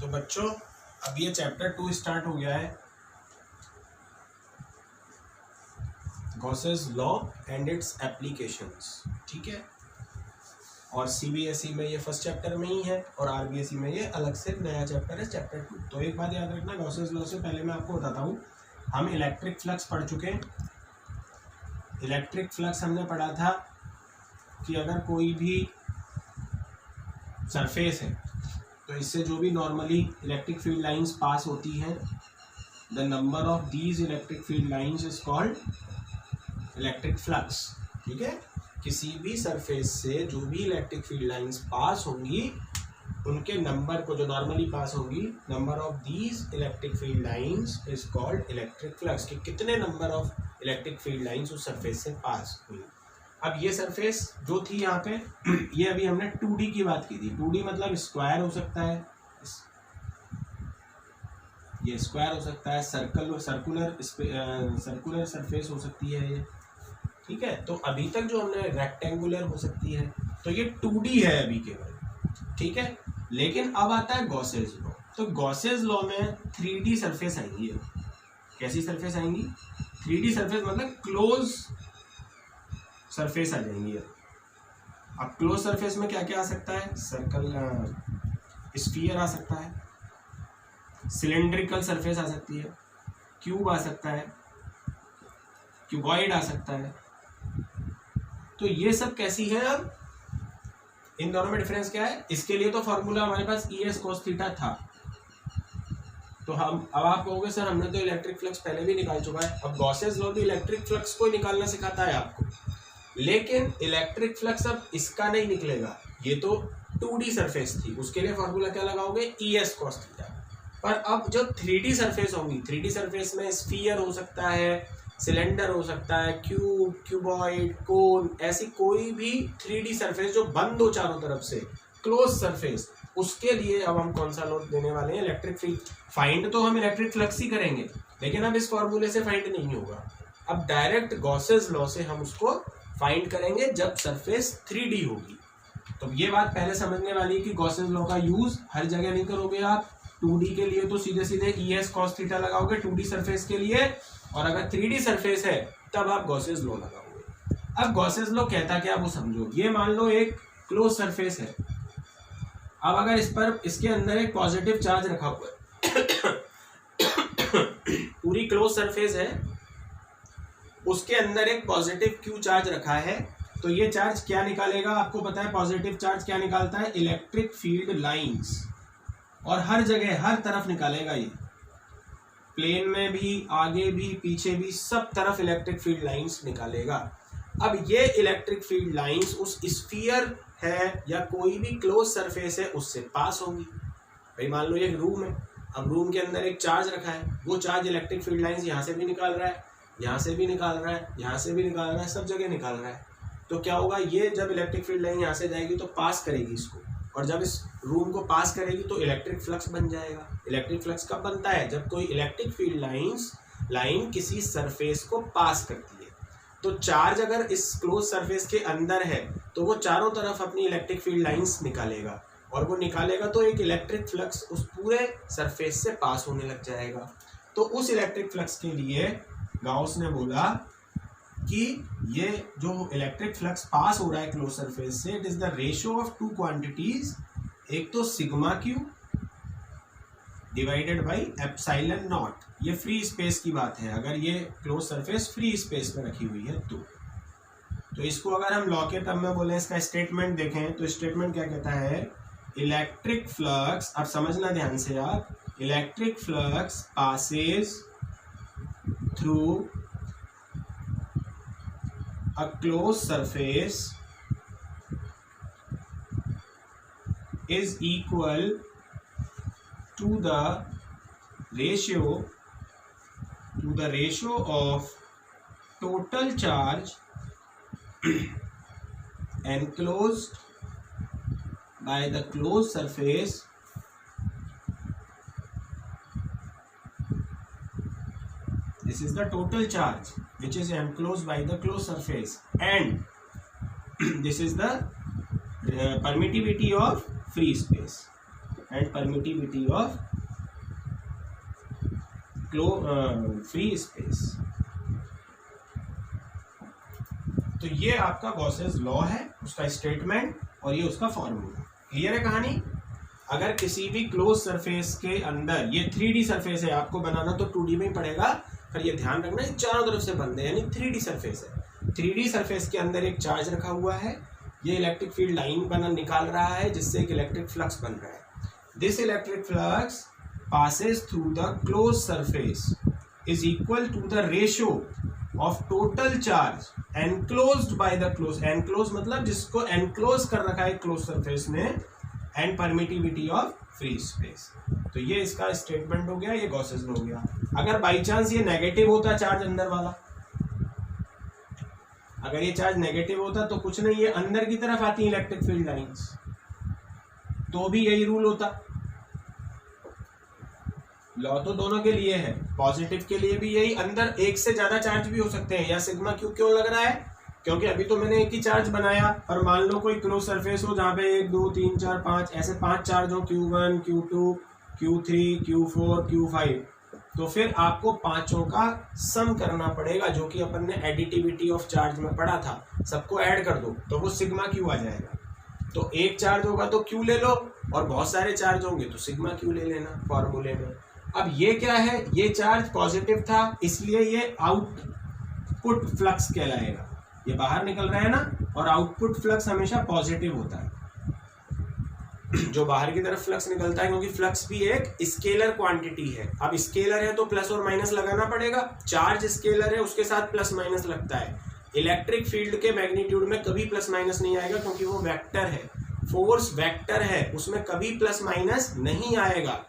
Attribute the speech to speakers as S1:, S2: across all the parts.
S1: तो बच्चों अब ये चैप्टर 2 स्टार्ट हो गया है, Gauss's law and it's applications. ठीक है, और सीबीएसई में ये फर्स्ट चैप्टर में ही है और आरबीएसई में ये अलग से नया चैप्टर है, चैप्टर 2। तो एक बात याद रखना, गॉसेस लॉ से पहले मैं आपको बताता हूँ, हम इलेक्ट्रिक फ्लक्स पढ़ चुके हैं। इलेक्ट्रिक फ्लक्स हमने पढ़ा था कि अगर कोई भी सरफेस है तो इससे जो भी normally electric field lines pass होती हैं, the number of these electric field lines is called electric flux. ठीक है, किसी भी सरफेस से जो भी इलेक्ट्रिक फील्ड लाइंस पास होंगी उनके नंबर को, जो नॉर्मली पास होंगी, number of these electric field lines is called electric flux, कि कितने number of electric field lines उस सरफेस से पास हुई। अब ये सरफेस जो थी यहाँ पे, ये अभी हमने 2D की बात की थी। 2D मतलब स्क्वायर हो सकता है, ये स्क्वायर हो सकता है, सर्कुलर सरफेस हो सकती है ये। ठीक है, तो अभी तक जो हमने रेक्टेंगुलर हो सकती है, तो ये 2D है अभी केवल। ठीक है, लेकिन अब आता है गॉसेस लॉ। तो गॉसेस लॉ में 3D सरफेस आएंगी। कैसी सरफेस आएंगी? 3D सरफेस मतलब क्लोज सरफेस आ जाएंगी। अब क्लोज सरफेस में क्या क्या आ सकता है? सर्कल, स्फीयर आ सकता है, सिलेंड्रिकल सरफेस आ सकती है, क्यूब आ सकता है, क्यूबॉइड आ सकता है। तो ये सब कैसी है? अब इन दोनों में डिफरेंस क्या है? इसके लिए तो फॉर्मूला हमारे पास ई एस कॉस थीटा था। तो हम अब आप कहोगे सर हमने तो इलेक्ट्रिक फ्लक्स पहले भी निकाल चुका है। अब गॉसेस लॉ भी इलेक्ट्रिक फ्लक्स को ही निकालना सिखाता है आपको, लेकिन इलेक्ट्रिक फ्लक्स अब इसका नहीं निकलेगा। ये तो 2D सरफेस थी, उसके लिए फॉर्मूला क्या लगाओगे? E S cos theta. पर अब जो 3D सरफेस होंगी, 3D सरफेस में स्फीयर हो सकता है, सिलेंडर हो सकता है, क्यूब, क्यूबॉइड, कोन, ऐसी कोई भी 3D सरफेस जो बंद हो चारों तरफ से, क्लोज सरफेस, उसके लिए अब हम कौन सा लॉ देने वाले हैं? Electric field. फाइंड तो हम इलेक्ट्रिक फ्लक्स ही करेंगे, लेकिन अब इस फॉर्मूले से फाइंड नहीं होगा। अब डायरेक्ट गॉसेस लॉ से हम उसको फाइंड करेंगे जब सरफेस 3D होगी। तो ये बात पहले समझने वाली है कि गॉसेस लॉ का यूज हर जगह नहीं करोगे आप। 2D के लिए तो सीधे सीधे ई एस कॉस थीटा लगाओगे 2D सरफेस के लिए, और अगर 3D सरफेस है तब आप गॉसेस लॉ लगाओगे। अब गॉसेस लॉ कहता क्या, वो समझो। ये मान लो एक क्लोज सरफेस है। अब अगर इस पर, इसके अंदर एक पॉजिटिव चार्ज रखा हुआ है पूरी क्लोज सरफेस है, उसके अंदर एक पॉजिटिव क्यू चार्ज रखा है, तो ये चार्ज क्या निकालेगा? आपको पता है पॉजिटिव चार्ज क्या निकालता है? Electric field lines. और हर जगह, हर तरफ निकालेगा ये, प्लेन में भी, आगे भी, पीछे भी, सब तरफ इलेक्ट्रिक फील्ड लाइंस निकालेगा। अब ये इलेक्ट्रिक फील्ड लाइंस उस स्फीयर है या कोई भी क्लोज सरफेस है उससे पास होंगी। भाई मान लो ये रूम है, अब रूम के अंदर एक चार्ज रखा है, वो चार्ज इलेक्ट्रिक फील्ड लाइंस यहाँ से भी निकाल रहा है, यहाँ से भी निकाल रहा है, यहाँ से भी निकाल रहा है, सब जगह निकाल रहा है। तो क्या होगा? ये जब इलेक्ट्रिक फील्ड लाइन यहाँ से जाएगी तो पास करेगी इसको, और जब इस रूम को पास करेगी तो इलेक्ट्रिक फ्लक्स बन जाएगा। इलेक्ट्रिक फ्लक्स कब बनता है? जब कोई इलेक्ट्रिक फील्ड लाइन किसी सरफेस को पास करती है। तो चार्ज अगर इस क्लोज सरफेस के अंदर है तो वो चारों तरफ अपनी इलेक्ट्रिक फील्ड लाइंस निकालेगा, और वो निकालेगा तो एक इलेक्ट्रिक फ्लक्स उस पूरे सरफेस से पास होने लग जाएगा। तो उस इलेक्ट्रिक फ्लक्स के लिए गाउस ने बोला कि ये जो इलेक्ट्रिक फ्लक्स पास हो रहा है क्लोज सरफेस से, it is the ratio of two quantities, एक तो sigma Q divided by epsilon not. ये फ्री स्पेस की बात है, अगर ये क्लोज सरफेस फ्री स्पेस में रखी हुई है तो इसको अगर हम लॉ के टर्म में बोले, इसका स्टेटमेंट देखें तो स्टेटमेंट क्या कहता है? इलेक्ट्रिक फ्लक्स, अब समझना ध्यान से आप, electric flux Passage through a closed surface is equal to the ratio of total charge enclosed by the closed surface this is the total charge which is enclosed by the closed surface, and this is the permittivity of free space. And permittivity of free space. तो ये आपका Gauss's law है, उसका statement, और ये उसका formula. Clear है कहानी? अगर किसी भी क्लोज सरफेस के अंदर, ये 3D सरफेस है, आपको बनाना तो 2D में ही पड़ेगा, पर ये ध्यान रखना ये चारों तरफ से बंद है, यानी 3D सरफेस है। 3D सरफेस के अंदर एक चार्ज रखा हुआ है, ये इलेक्ट्रिक फील्ड लाइन निकाल रहा है जिससे एक इलेक्ट्रिक फ्लक्स बन रहा है। This electric flux passes through the closed surface is equal to the ratio of total charge enclosed by the closed, enclosed मतलब जिसको enclose कर रखा है closed surface में, and permittivity of free space। तो ये इसका स्टेटमेंट हो गया, ये गॉसेस लॉ हो गया। अगर बाई चांस ये नेगेटिव होता चार्ज अंदर वाला, अगर ये चार्ज नेगेटिव होता तो कुछ नहीं, ये अंदर की तरफ आती इलेक्ट्रिक फील्ड लाइंस, तो भी यही रूल होता। लॉ तो दोनों के लिए है, पॉजिटिव के लिए भी यही, अंदर एक से ज्यादा चार्ज भी हो सकते हैं। या सिग्मा क्यू क्यों लग रहा है? क्योंकि अभी तो मैंने एक ही चार्ज बनाया, और मान लो कोई क्लोज सरफेस हो जहाँ पे 1 2 3 4 5 ऐसे 5 चार्ज हो, Q1 Q2 Q3 Q4 Q5, तो फिर आपको पांचों का सम करना पड़ेगा, जो कि अपन ने एडिटिविटी ऑफ चार्ज में पढ़ा था। सबको ऐड कर दो तो वो सिग्मा क्यू आ जाएगा। तो एक चार्ज होगा तो क्यू ले लो, और बहुत सारे चार्ज होंगे तो सिग्मा क्यू ले लेना फॉर्मूले में। अब ये क्या है? ये चार्ज पॉजिटिव था, इसलिए ये आउटपुट फ्लक्स कहलाएगा। ये बाहर निकल रहा है ना, और आउटपुट फ्लक्स हमेशा पॉजिटिव होता है, जो बाहर की तरफ फ्लक्स निकलता है, क्योंकि फ्लक्स भी एक स्केलर क्वांटिटी है। अब स्केलर है तो प्लस और माइनस लगाना पड़ेगा, चार्ज स्केलर है उसके साथ प्लस माइनस लगता है। इलेक्ट्रिक फील्ड के मैग्नीट्यूड में कभी प्लस माइनस नहीं आएगा, क्योंकि वो वेक्टर है, फोर्स वेक्टर है, उसमें कभी प्लस माइनस नहीं आएगा।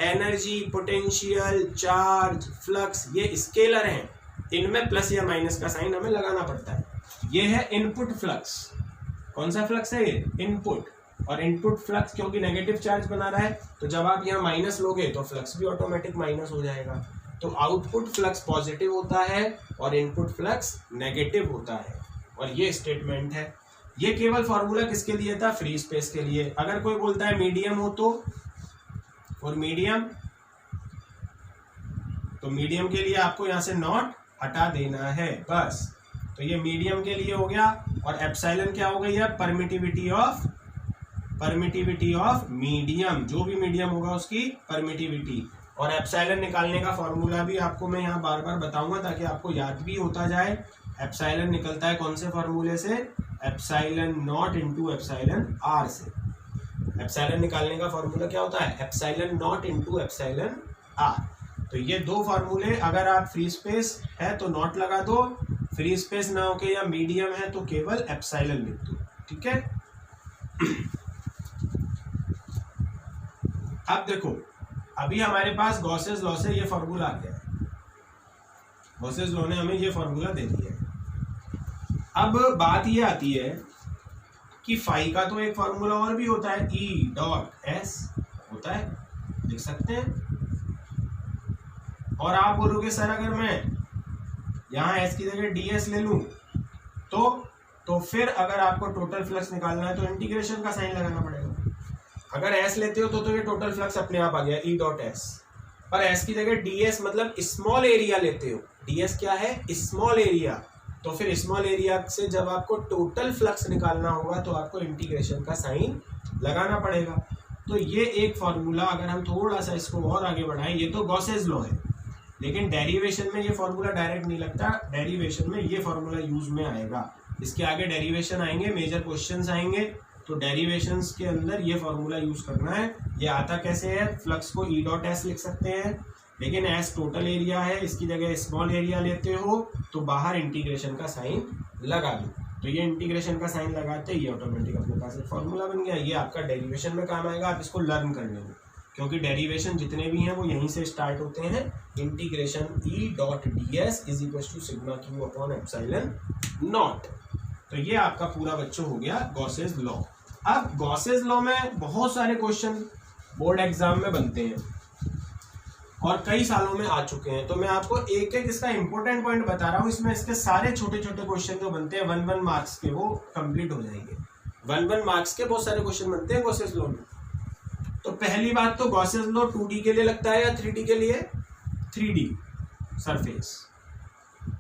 S1: एनर्जी, पोटेंशियल, चार्ज, फ्लक्स ये स्केलर हैं, इनमें प्लस या माइनस का साइन हमें लगाना पड़ता है। ये है इनपुट फ्लक्स। कौन सा फ्लक्स है ये? इनपुट। और इनपुट फ्लक्स क्योंकि नेगेटिव चार्ज बना रहा है, तो जब आप यहाँ माइनस लोगे तो फ्लक्स भी ऑटोमेटिक माइनस हो जाएगा। तो आउटपुट फ्लक्स पॉजिटिव होता है और इनपुट फ्लक्स नेगेटिव होता है, और ये स्टेटमेंट है। ये केवल फॉर्मूला किसके लिए था? फ्री स्पेस के लिए। अगर कोई बोलता है मीडियम हो तो, और मीडियम, तो मीडियम के लिए आपको यहां से नॉट हटा देना है बस। तो ये मीडियम के लिए हो गया। और एप्सिलॉन क्या हो गई है? परमिटिविटी ऑफ मीडियम, जो भी मीडियम होगा उसकी परमिटिविटी। और एप्सिलॉन निकालने का फॉर्मूला भी आपको मैं यहाँ बार बार बताऊंगा ताकि आपको याद भी होता जाए। एप्सिलॉन निकलता है कौन से फॉर्मूले से? Epsilon naught into epsilon R से। एप्सिलॉन निकालने का फॉर्मूला क्या होता है? Epsilon naught into epsilon R. तो ये दो फॉर्मूले, अगर आप फ्री स्पेस है तो नॉट लगा दो, फ्री स्पेस ना होके या मीडियम है तो केवल एप्सिलॉन लिख दो, ठीक है। अब देखो, अभी हमारे पास गॉसेस लॉ से ये फॉर्मूला आ गया है, गॉसेस लॉ ने हमें ये फॉर्मूला दे दिया है। अब बात ये आती है कि फाई का तो एक फॉर्मूला और भी होता है, E.S होता है, लिख सकते हैं। और आप बोलोगे सर अगर मैं यहाँ S की जगह DS ले लूं तो फिर अगर आपको टोटल फ्लक्स निकालना है तो इंटीग्रेशन का साइन लगाना पड़ेगा। अगर S लेते हो तो ये टोटल फ्लक्स अपने आप आ गया E.S, पर S की जगह DS मतलब स्मॉल एरिया लेते हो, DS क्या है? Small area. तो फिर स्मॉल एरिया से जब आपको टोटल फ्लक्स निकालना होगा तो आपको इंटीग्रेशन का साइन लगाना पड़ेगा। तो ये एक फॉर्मूला, अगर हम थोड़ा सा इसको और आगे बढ़ाएं, ये तो गॉसेस लॉ है, लेकिन डेरिवेशन में ये फॉर्मूला डायरेक्ट नहीं लगता, डेरिवेशन में ये फॉर्मूला यूज में आएगा। इसके आगे डेरिवेशन आएंगे, मेजर क्वेश्चंस आएंगे, तो डेरिवेशंस के अंदर ये फॉर्मूला यूज करना है। ये आता कैसे है? फ्लक्स को E.S लिख सकते हैं, लेकिन S टोटल एरिया है, इसकी जगह स्मॉल एरिया लेते हो तो बाहर इंटीग्रेशन का साइन लगा दो। तो ये इंटीग्रेशन का साइन लगाते ही ऑटोमेटिक अपने पास एक फॉर्मूला बन गया। ये आपका डेरिवेशन में काम आएगा, आप इसको लर्न कर लेंगे, क्योंकि डेरिवेशन जितने भी हैं वो यहीं से स्टार्ट होते हैं। Integration E.ds is equal to sigma Q upon epsilon naught. तो ये आपका पूरा बच्चों हो गया गॉसेस लॉ। अब गॉसेस लॉ में बहुत सारे क्वेश्चन बोर्ड एग्जाम में बनते हैं और कई सालों में आ चुके हैं, तो मैं आपको एक एक इसका इंपॉर्टेंट पॉइंट बता रहा हूँ। इसमें इसके सारे छोटे छोटे क्वेश्चन जो बनते हैं 1-1 मार्क्स के, वो कंप्लीट हो जाएंगे। 1-1 मार्क्स के बहुत सारे क्वेश्चन बनते हैं गॉसेस लॉ में। तो पहली बात तो गॉसेस लॉ 2D के लिए लगता है या 3D के लिए? 3D surface.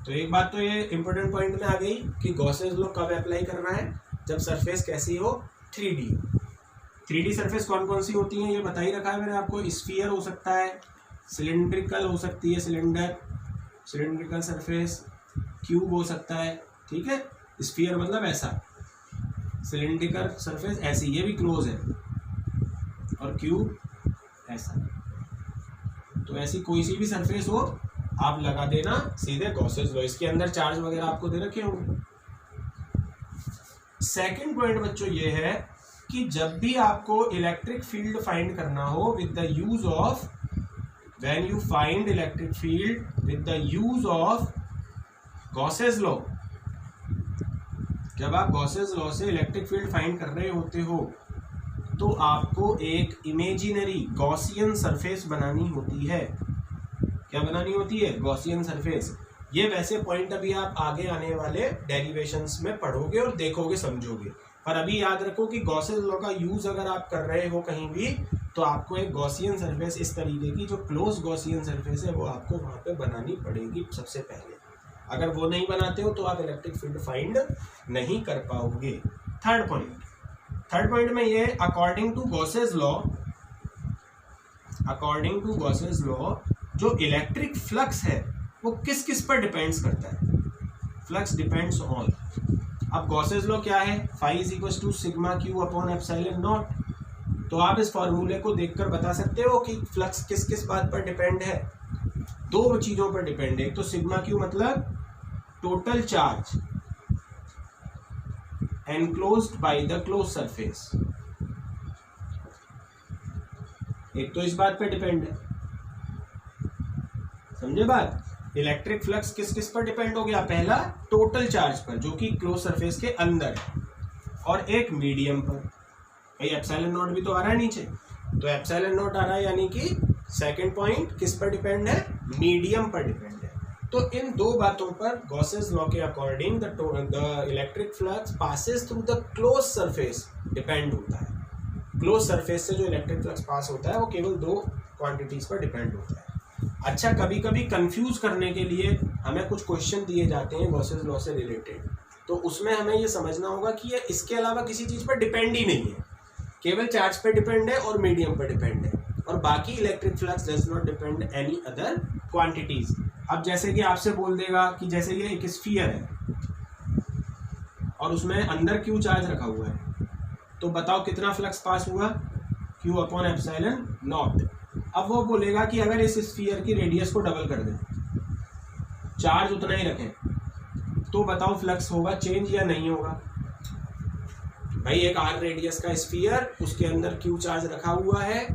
S1: तो एक बात तो ये इंपॉर्टेंट पॉइंट में आ गई कि गॉसेस लॉ कब अप्लाई करना है? जब सरफेस कैसी हो? 3D। 3D सरफेस कौन कौन सी होती हैं ये बता ही रखा है मैंने आपको। स्फीयर हो सकता है, सिलेंड्रिकल हो सकती है, सिलेंड्रिकल सरफेस, क्यूब हो सकता है, ठीक है। स्फीयर मतलब ऐसा, सिलेंड्रिकल सरफेस ऐसी, ये भी क्लोज है, और क्यूब ऐसा। तो ऐसी कोई सी भी सरफेस हो आप लगा देना सीधे गॉसेस लॉ। इसके अंदर चार्ज वगैरह आपको दे रखे होंगे। सेकंड पॉइंट बच्चों ये है कि जब भी आपको इलेक्ट्रिक फील्ड फाइंड करना हो with the use of, when you find electric field with the use of Gauss's law, जब आप गॉसेस लॉ से इलेक्ट्रिक फील्ड फाइंड कर रहे होते हो तो आपको एक इमेजिनरी गॉसियन सरफेस बनानी होती है। क्या बनानी होती है? Gaussian surface. ये वैसे पॉइंट अभी आप आगे आने वाले डेरिवेशंस में पढ़ोगे और देखोगे, समझोगे, पर अभी याद रखो कि गॉसेस लॉ का यूज अगर आप कर रहे हो कहीं भी तो आपको एक गॉसियन सरफेस इस तरीके की जो क्लोज गॉसियन सरफेस है वो आपको वहां पे बनानी पड़ेगी सबसे पहले। अगर वो नहीं बनाते हो तो आप इलेक्ट्रिक फील्ड फाइंड नहीं कर पाओगे। थर्ड पॉइंट में ये, अकॉर्डिंग टू गॉसेस लॉ जो इलेक्ट्रिक फ्लक्स है वो किस किस पर डिपेंड्स करता है? फ्लक्स डिपेंड्स ऑन, अब गॉसेस लॉ क्या है? Phi is equal to sigma Q upon epsilon naught. तो आप इस फॉर्मूले को देखकर बता सकते हो कि फ्लक्स किस किस बात पर डिपेंड है? दो चीजों पर डिपेंड है। एक तो सिग्मा क्यू मतलब total charge enclosed by the close surface, एक तो इस बात पे डिपेंड है। समझे बात? इलेक्ट्रिक फ्लक्स किस किस पर डिपेंड हो गया? पहला टोटल चार्ज पर जो कि क्लोज सरफेस के अंदर है, और एक मीडियम पर। भाई एप्सिलॉन नॉट भी तो आ रहा है नीचे, तो एप्सिलॉन नॉट आ रहा है, यानी कि सेकंड पॉइंट किस पर डिपेंड है? मीडियम पर डिपेंड है। तो इन दो बातों पर गॉसेस लॉ के according the electric flux passes through the close surface depend होता है। क्लोज सरफेस से जो इलेक्ट्रिक फ्लक्स पास होता है वो केवल दो क्वांटिटीज पर डिपेंड होता है। अच्छा, कभी कभी कंफ्यूज करने के लिए हमें कुछ क्वेश्चन दिए जाते हैं गॉसेस लॉ से रिलेटेड, तो उसमें हमें ये समझना होगा कि ये इसके अलावा किसी चीज पर डिपेंड ही नहीं है, केवल चार्ज पर डिपेंड है और मीडियम पर डिपेंड है, और बाकी electric flux does not depend any other quantities. अब जैसे कि आपसे बोल देगा कि जैसे ये एक स्फीयर है और उसमें अंदर क्यू चार्ज रखा हुआ है, तो बताओ कितना फ्लक्स पास हुआ? Q upon epsilon not. अब वो बोलेगा कि अगर इस स्फीयर की रेडियस को डबल कर दें, चार्ज उतना ही रखें, तो बताओ फ्लक्स होगा चेंज या नहीं होगा? भाई एक आर रेडियस का स्फीयर, उसके अंदर क्यू चार्ज रखा हुआ है,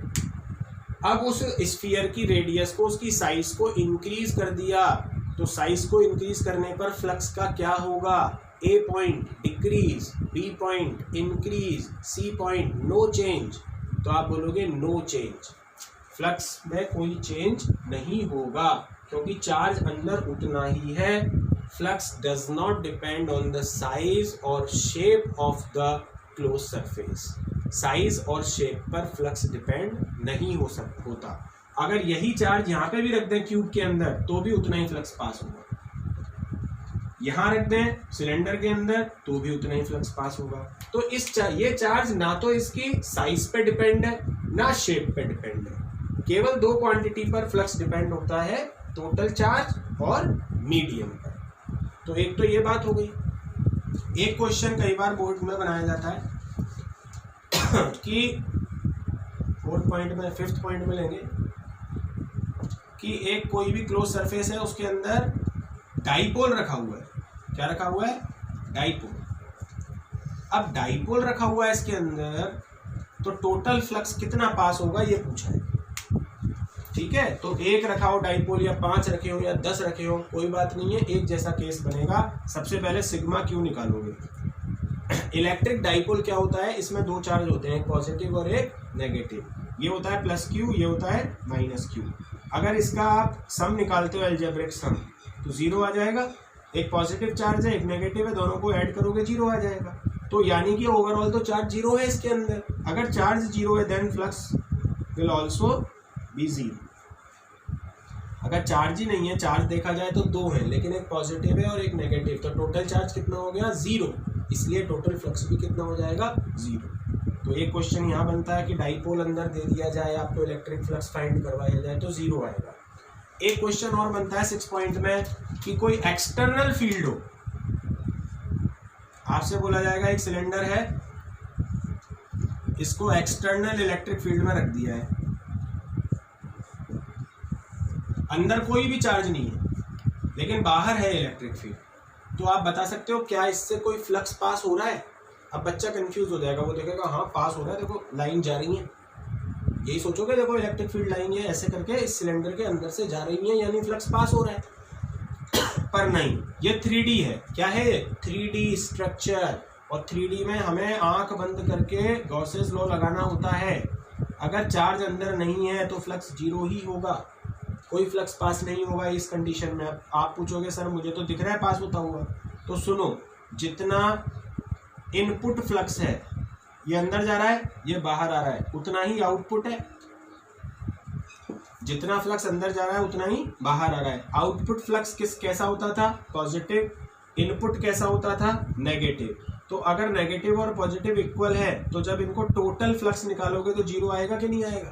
S1: अब उस स्फीयर की रेडियस को, उसकी साइज को इंक्रीज कर दिया, तो साइज को इंक्रीज करने पर फ्लक्स का क्या होगा? A point decrease, B point increase, C point no change. तो आप बोलोगे नो चेंज, फ्लक्स में कोई चेंज नहीं होगा क्योंकि चार्ज अंदर उतना ही है। Flux does not depend on the size और shape of the close surface. Size और शेप पर फ्लक्स डिपेंड नहीं होता। अगर यही चार्ज यहाँ पे भी रख दें क्यूब के अंदर तो भी उतना ही फ्लक्स पास होगा, यहाँ रख दें सिलेंडर के अंदर तो भी उतना ही फ्लक्स पास होगा। तो ये चार्ज ना तो इसकी साइज पे डिपेंड है ना शेप पे डिपेंड है, केवल दो क्वांटिटी पर फ्लक्स डिपेंड होता है, टोटल चार्ज और मीडियम पर। तो एक तो ये बात हो गई। एक क्वेश्चन कई बार बोर्ड में बनाया जाता है कि फिफ्थ पॉइंट में लेंगे कि एक कोई भी क्लोज सरफेस है, उसके अंदर डाइपोल रखा हुआ है। क्या रखा हुआ है? डाइपोल। अब डाइपोल रखा हुआ है इसके अंदर, तो टोटल फ्लक्स कितना पास होगा ये पूछा है। ठीक है, तो एक रखा हो डाइपोल, या 5 रखे हो या 10 रखे हो, कोई बात नहीं है, एक जैसा केस बनेगा। सबसे पहले सिग्मा क्यू निकालोगे। इलेक्ट्रिक डाइपोल क्या होता है? इसमें दो चार्ज होते हैं, एक पॉजिटिव और एक नेगेटिव। ये होता है प्लस क्यू, ये होता है माइनस क्यू। अगर इसका आप सम निकालते हो, अलजेब्रिक सम, तो 0 आ जाएगा। एक पॉजिटिव चार्ज है, एक नेगेटिव है, दोनों को ऐड करोगे 0 आ जाएगा। तो यानी कि ओवरऑल तो चार्ज 0 है इसके अंदर। अगर चार्ज 0 है then flux will also be zero. अगर चार्ज ही नहीं है, चार्ज देखा जाए तो दो है लेकिन एक पॉजिटिव है और एक नेगेटिव, तो टोटल चार्ज कितना हो गया? जीरो, इसलिए टोटल फ्लक्स भी कितना हो जाएगा? जीरो। तो एक क्वेश्चन यहाँ बनता है कि डाइपोल अंदर दे दिया जाए, आपको इलेक्ट्रिक फ्लक्स फाइंड करवाया जाए तो जीरो आएगा। एक क्वेश्चन और बनता है 6 पॉइंट में कि कोई एक्सटर्नल फील्ड हो, आपसे बोला जाएगा एक सिलेंडर है, इसको एक्सटर्नल इलेक्ट्रिक फील्ड में रख दिया है, अंदर कोई भी चार्ज नहीं है लेकिन बाहर है इलेक्ट्रिक फील्ड, तो आप बता सकते हो क्या इससे कोई फ्लक्स पास हो रहा है? अब बच्चा कंफ्यूज हो जाएगा, वो देखेगा हाँ पास हो रहा है, देखो लाइन जा रही है, यही सोचोगे देखो इलेक्ट्रिक फील्ड लाइन है ऐसे करके इस सिलेंडर के अंदर से जा रही है यानी फ्लक्स पास हो रहा है। पर नहीं, ये 3D है। क्या है? 3D स्ट्रक्चर, और 3D में हमें आंख बंद करके गॉसेस लॉ लगाना होता है। अगर चार्ज अंदर नहीं है तो फ्लक्स जीरो ही होगा, कोई फ्लक्स पास नहीं होगा इस कंडीशन में। अब आप पूछोगे सर मुझे तो दिख रहा है पास होता हुआ, तो सुनो, जितना इनपुट फ्लक्स है ये अंदर जा रहा है, ये बाहर आ रहा है, उतना ही आउटपुट है। जितना फ्लक्स अंदर जा रहा है उतना ही बाहर आ रहा है। आउटपुट फ्लक्स कैसा होता था? पॉजिटिव। इनपुट कैसा होता था? नेगेटिव। तो अगर नेगेटिव और पॉजिटिव इक्वल है तो जब इनको टोटल फ्लक्स निकालोगे तो जीरो आएगा कि नहीं आएगा?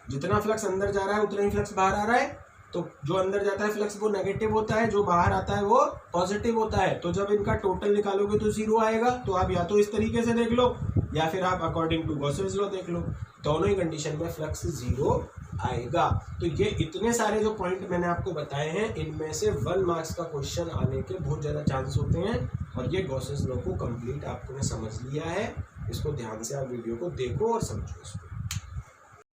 S1: जितना फ्लक्स अंदर जा रहा है उतना ही फ्लक्स बाहर आ रहा है, तो जो अंदर जाता है फ्लक्स वो नेगेटिव होता है, जो बाहर आता है वो पॉजिटिव होता है। तो जब इनका टोटल निकालोगे तो जीरो आएगा। तो आप या तो इस तरीके से देख लो या फिर आप अकॉर्डिंग टू गॉसेस लॉ देख लो, दोनों ही कंडीशन में फ्लक्स जीरो आएगा। तो ये इतने सारे जो पॉइंट मैंने आपको बताए हैं, इनमें से 1 मार्क्स का क्वेश्चन आने के बहुत ज़्यादा चांस होते हैं, और ये गॉसेस लॉ को कंप्लीट आपने समझ लिया है। इसको ध्यान से आप वीडियो को देखो और समझो इसको।